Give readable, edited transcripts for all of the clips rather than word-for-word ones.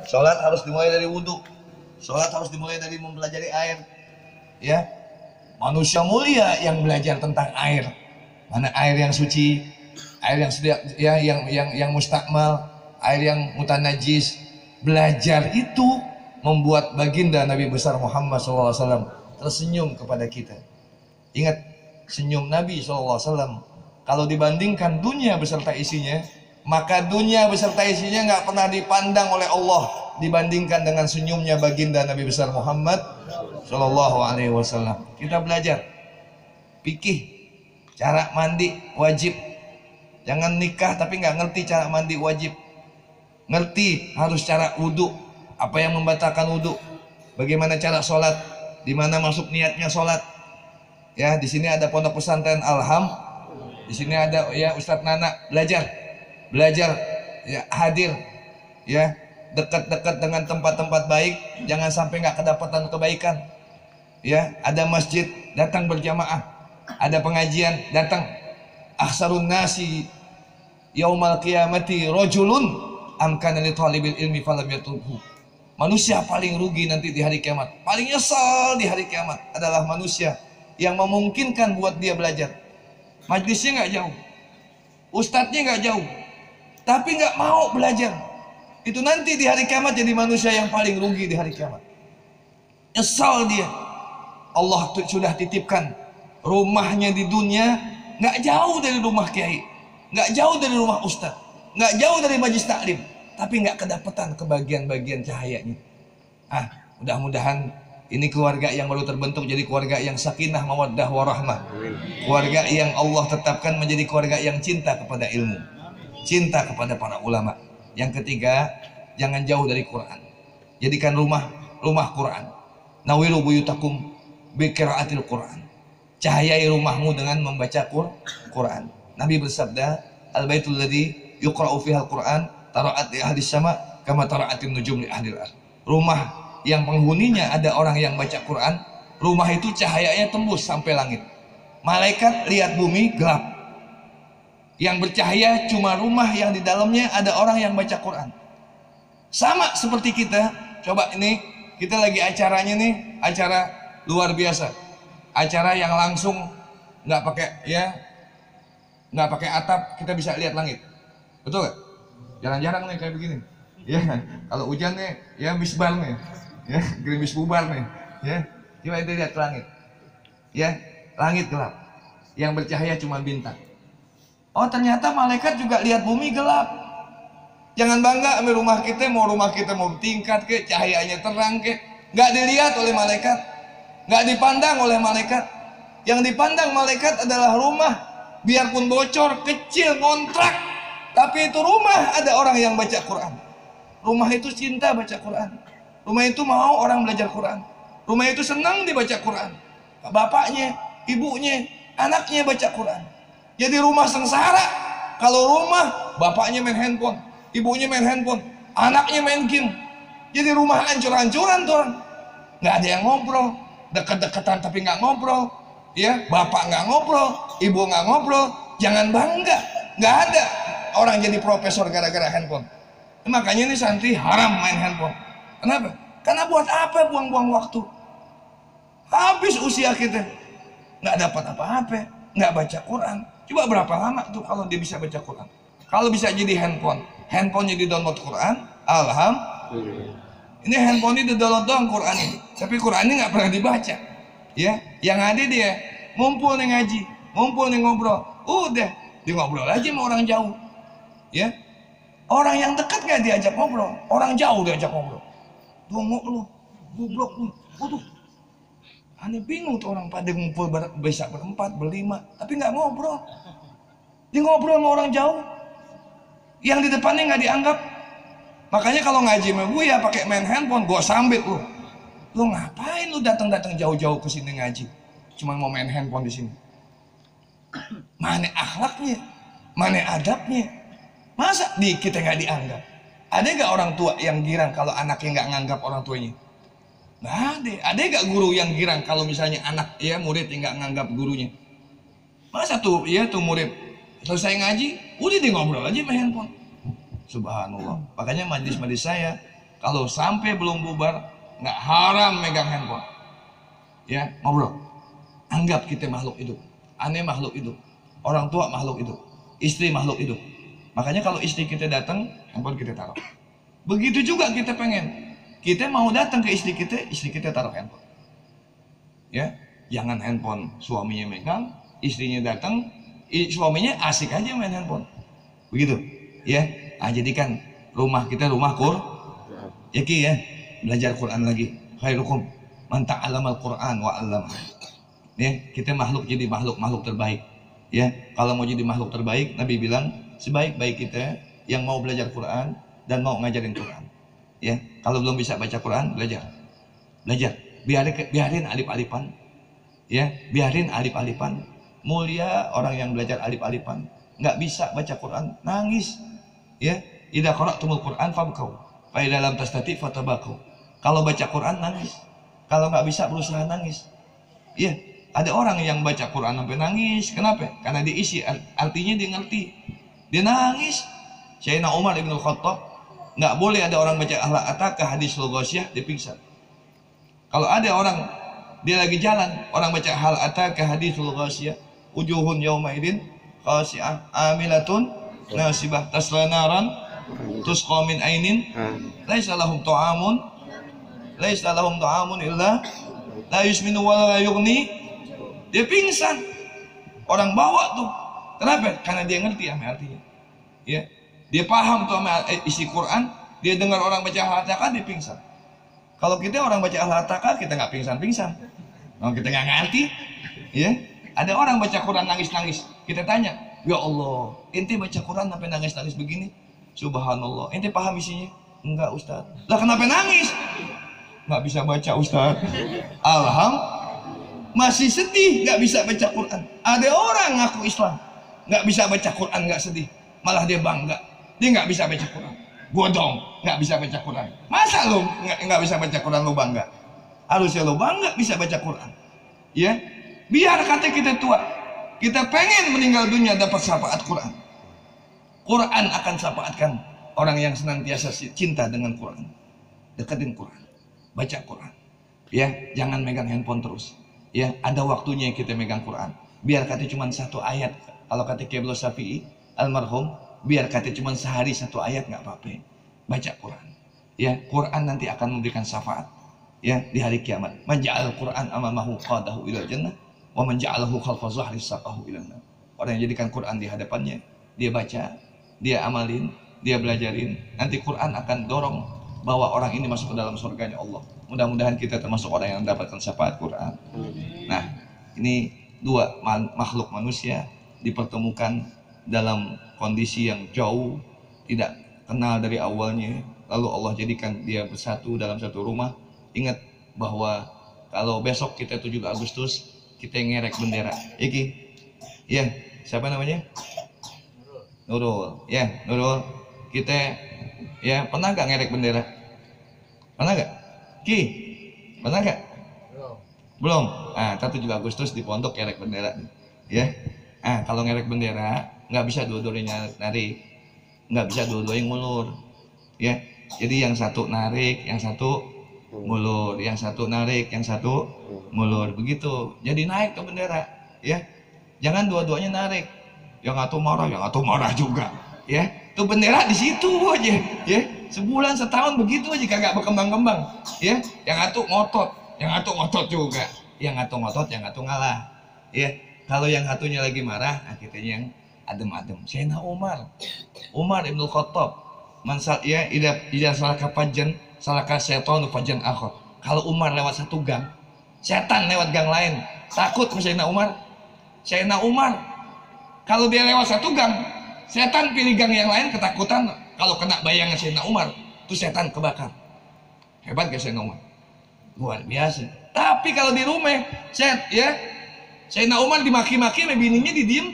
Sholat harus dimulai dari wudhu. Sholat harus dimulai dari mempelajari air. Ya, manusia mulia yang belajar tentang air. Mana air yang suci, air yang sudah ya, yang mustakmal, air yang mutanajis. Belajar itu membuat baginda Nabi besar Muhammad SAW tersenyum kepada kita. Ingat, senyum Nabi SAW kalau dibandingkan dunia beserta isinya, maka dunia beserta isinya nggak pernah dipandang oleh Allah dibandingkan dengan senyumnya baginda Nabi besar Muhammad SAW. Kita belajar fikih, cara mandi wajib. Jangan nikah tapi nggak ngerti cara mandi wajib. Ngerti harus cara wudhu, apa yang membatalkan wudhu, bagaimana cara sholat, di mana masuk niatnya sholat. Ya, di sini ada pondok pesantren Alham, di sini ada ya Ustadz Nana, belajar ya, hadir ya, dekat-dekat dengan tempat-tempat baik, jangan sampai nggak kedapatan kebaikan. Ya, ada masjid, datang berjamaah, ada pengajian, datang. Akhsarun nasi yaumal qiyamati rajulun amkana li talibil ilmi falam yatubhu. Manusia paling rugi nanti di hari kiamat, paling nyesal di hari kiamat adalah manusia yang memungkinkan buat dia belajar. Majlisnya nggak jauh, ustadznya nggak jauh, tapi nggak mau belajar. Itu nanti di hari kiamat jadi manusia yang paling rugi di hari kiamat. Nyesal dia. Allah sudah titipkan rumahnya di dunia nggak jauh dari rumah kiai, nggak jauh dari rumah ustadz, nggak jauh dari majlis taklim, tapi nggak kedapatan kebagian-bagian cahayanya. Mudah-mudahan ini keluarga yang baru terbentuk jadi keluarga yang sakinah mawaddah warahmah, keluarga yang Allah tetapkan menjadi keluarga yang cinta kepada ilmu, cinta kepada para ulama. Yang ketiga, jangan jauh dari Quran. Jadikan rumah Quran. Nawiru buyutakum biqiraatil Quran. Cahayai rumahmu dengan membaca Quran. Nabi bersabda, al-baitul ladzi yuqra'u fihal Quran tara'at li ahli sama kama tara'atin nujum li ahli al-ard. Rumah yang penghuninya ada orang yang baca Quran, rumah itu cahayanya tembus sampai langit. Malaikat lihat bumi gelap. Yang bercahaya cuma rumah yang di dalamnya ada orang yang baca Quran. Sama seperti kita. Coba ini kita lagi acaranya nih, acara luar biasa. Acara yang langsung nggak pakai atap, kita bisa lihat langit. Betul gak? Jarang-jarang nih kayak begini. Ya, kalau hujan nih, ya bisbal nih, ya gerimis bubar nih, ya. Coba kita lihat langit, ya langit gelap. Yang bercahaya cuma bintang. Oh ternyata malaikat juga lihat bumi gelap. Jangan bangga sama rumah kita mau tingkat ke, cahayanya terang ke, nggak dilihat oleh malaikat, nggak dipandang oleh malaikat. Yang dipandang malaikat adalah rumah, biarpun bocor, kecil, ngontrak, tapi itu rumah ada orang yang baca Quran. Rumah itu cinta baca Quran. Rumah itu mau orang belajar Quran. Rumah itu senang dibaca Quran. Bapaknya, ibunya, anaknya baca Quran. Jadi rumah sengsara kalau rumah bapaknya main handphone, ibunya main handphone, anaknya main game. Jadi rumah hancur-hancuran tuh orang. Nggak ada yang ngobrol, dekat-dekatan tapi nggak ngobrol, ya bapak nggak ngobrol, ibu nggak ngobrol. Jangan bangga, nggak ada orang jadi profesor gara-gara handphone. Makanya ini santri haram main handphone. Kenapa? Karena buat apa buang-buang waktu? Habis usia kita, nggak dapat apa-apa, nggak baca Quran. Coba berapa lama tuh kalau dia bisa baca Quran? Kalau bisa jadi handphone jadi download Quran, alhamdulillah. Ini handphone ini download doang Quran ini, tapi Quran ini nggak pernah dibaca. Ya, yang ada dia ngumpul nih ngaji, ngumpul nih ngobrol, udah dia ngobrol aja sama orang jauh. Ya, orang yang dekat nggak diajak ngobrol, orang jauh diajak ngobrol. Dongo lu, goblok lu, waduh. Aneh bingung tuh orang pada ngumpul bisa berempat, berlima, tapi nggak ngobrol. Dia ngobrol sama orang jauh, yang di depannya nggak dianggap. Makanya kalau ngaji sama gue ya pakai main handphone, gue sambit lu. Lu ngapain lu datang-datang jauh-jauh ke sini ngaji? Cuma mau main handphone di sini. Mana akhlaknya? Mana adabnya? Masa di kita nggak dianggap? Ada nggak orang tua yang girang kalau anaknya nggak nganggap orang tuanya? Nggak ada. Ada nggak guru yang girang kalau misalnya anak ya murid yang nggak nganggap gurunya? Masa tuh ya tuh murid selesai ngaji, udah dia ngobrol aja main handphone. Subhanallah. Makanya majlis-majlis saya Kalau sampai belum bubar, nggak haram megang handphone. Ya, ngobrol. Anggap kita makhluk hidup, aneh makhluk hidup, orang tua makhluk hidup, istri makhluk hidup. Makanya kalau istri kita datang, handphone kita taruh. Begitu juga kita pengen, kita mau datang ke istri kita taruh handphone. Ya, jangan handphone suaminya megang, istrinya datang, suaminya asik aja main handphone. Begitu, ya. Jadikan rumah kita rumah ya ki ya, belajar Quran lagi. Khairukum man ta'allamal Quran wa 'allama. Ya, kita makhluk jadi makhluk terbaik. Ya, kalau mau jadi makhluk terbaik, Nabi bilang sebaik-baik kita yang mau belajar Quran dan mau ngajarin Quran. Ya, kalau belum bisa baca Quran, belajar. Biarin alif-alifan. Ya, biarin alif-alifan. Mulia orang yang belajar alif-alifan. Nggak bisa baca Quran, nangis. Ya, idza qara'tumul Quran fabkau. Fa idza lam tastati fatabakau. Kalau baca Quran nangis. Kalau nggak bisa berusaha nangis. Ya, ada orang yang baca Quran sampai nangis. Kenapa? Karena diisi artinya dia ngerti. Dia nangis. Sayyidina Umar ibn Khattab, nggak boleh ada orang baca hal ataka hadis Ghasyiyah, dia pingsan. Kalau ada orang dia lagi jalan, orang baca hal ataka hadis Ghasyiyah, ujuhun yaumaidin khashi'ah amilatun nasibah tasla naran tusqa min ainin laisa lahum ta'amun illa la yusminu wa la yughni. Dia pingsan. Orang bawa tuh. Kenapa? Karena dia ngerti artinya. Ya. Dia paham tuh isi Quran, dia dengar orang baca al-Ataqah, dia pingsan. Kalau kita orang baca al-Ataqah, kita nggak pingsan-pingsan. Kalau kita nggak ngerti, ya. Ada orang baca Quran nangis-nangis, kita tanya, ya Allah, ente baca Quran sampai nangis-nangis begini? Subhanallah, ente paham isinya? Enggak Ustaz. Lah kenapa nangis? Nggak bisa baca Ustaz. Masih sedih, nggak bisa baca Quran. Ada orang ngaku Islam, nggak bisa baca Quran, nggak sedih, malah dia bangga. Dia nggak bisa baca Quran. Gua dong nggak bisa baca Quran. Masa lu nggak bisa baca Quran lu bangga? Harusnya lu bangga bisa baca Quran. Ya, biar kata kita tua, kita pengen meninggal dunia dapat syafaat Quran. Quran akan syafaatkan orang yang senantiasa cinta dengan Quran. Deketin Quran, baca Quran. Ya, jangan megang handphone terus. Ya, ada waktunya kita megang Quran. Biar kata cuma satu ayat. Kalau kata Kiai Abdul Syafi'i almarhum, biar kata cuma sehari satu ayat nggak apa-apa. Baca Quran. Ya, Quran nanti akan memberikan syafaat. Ya, di hari kiamat. Man ja'al Quran amamahu qadahu ila jannah wa man ja'alahu khalfa zahri saqahu ila nar. Orang yang jadikan Quran di hadapannya, dia baca, dia amalin, dia belajarin. Nanti Quran akan dorong bahwa orang ini masuk ke dalam surganya Allah. Mudah-mudahan kita termasuk orang yang mendapatkan syafaat Quran. Nah, ini dua makhluk manusia dipertemukan dalam kondisi yang jauh, tidak kenal dari awalnya, lalu Allah jadikan dia bersatu dalam satu rumah. Ingat bahwa kalau besok kita 7 Agustus kita ngerek bendera. Iki, ya, siapa namanya? Nurul. Ya, Nurul. Kita ya pernah gak ngerek bendera? Pernah gak? Ki, pernah gak? Belum. 7 Agustus di pondok ngerek bendera. Ya. Kalau ngerek bendera nggak bisa dua-duanya narik, nggak bisa dua-duanya ngulur. Ya. Jadi yang satu narik, yang satu ngulur, yang satu narik, yang satu ngulur. Begitu. Jadi naik ke bendera. Ya. Jangan dua-duanya narik. Yang satu marah juga. Ya. Tuh bendera di situ aja. Ya. Sebulan setahun begitu aja kagak berkembang-kembang. Ya. Yang satu ngotot juga. Yang satu ngotot, yang satu ngalah. Ya. Kalau yang satunya lagi marah, kitanya yang adem-adem. Sayyidina Umar ibn Khattab, ya ida salah kapajan, salah kaseton upajan akhir. Kalau Umar lewat satu gang, setan lewat gang lain. Takut sama Sayyidina Umar. Sayyidina Umar, kalau dia lewat satu gang, setan pilih gang yang lain ketakutan. Kalau kena bayangan Sayyidina Umar, tuh setan kebakar. Hebat gak Sayyidina Umar? Luar biasa. Tapi kalau di rumah, Sayyidina Umar dimaki-maki, bininya didiem.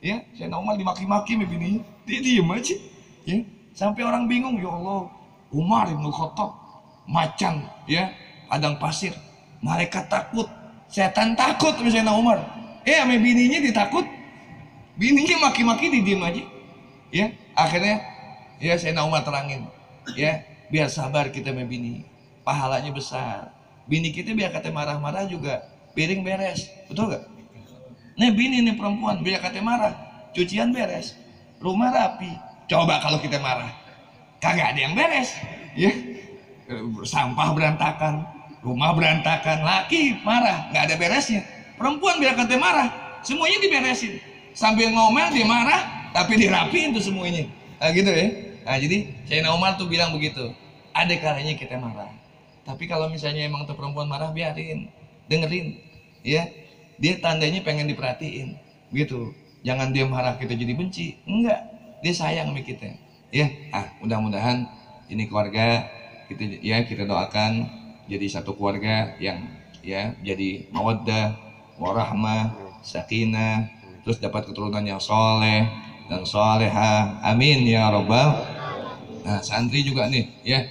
Ya, Sayyidina Umar dimaki-maki, bininya didiem aja. Ya, sampai orang bingung, ya Allah, Umar ibn Khattab, macan, ya, padang pasir, malaikat takut, setan takut sama Sayyidina Umar. Sama bininya ditakut, bininya maki-maki didiem aja. Ya, akhirnya, ya Sayyidina Umar terangin, ya, biar sabar kita sama bini, pahalanya besar. Bini kita biar kata marah-marah juga piring beres, betul gak? Nih bini nih perempuan biar kata marah, cucian beres, rumah rapi. Coba kalau kita marah, kagak ada yang beres, ya, sampah berantakan, rumah berantakan, laki marah, nggak ada beresnya. Perempuan biar kata marah, semuanya diberesin, sambil ngomel dia marah, tapi dirapiin tuh semuanya. Nah, gitu ya. Nah, jadi Sayyidina Umar tuh bilang begitu. Ada kalanya kita marah, tapi kalau misalnya emang tuh perempuan marah, biarin, dengerin, ya. Dia tandanya pengen diperhatiin, gitu. Jangan dia marah kita jadi benci, enggak. Dia sayang sama kita, ya. Mudah-mudahan ini keluarga kita doakan jadi satu keluarga yang ya jadi mawaddah, warahmah, sakinah, terus dapat keturunan yang soleh dan soleha, amin ya robbal. Nah, santri juga nih, ya,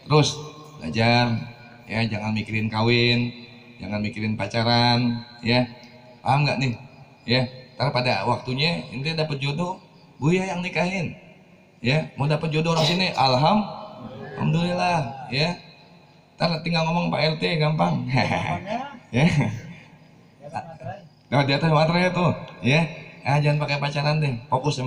terus belajar, ya, jangan mikirin kawin, jangan mikirin pacaran, ya, paham nggak nih, ya. Ntar pada waktunya ente dapat jodoh, Buya yang nikahin, ya. Mau dapat jodoh orang sini, alhamdulillah, ya. Ntar tinggal ngomong Pak RT gampang, ya. Nah, di atas materai tuh, ya. Jangan pakai pacaran deh, fokus sama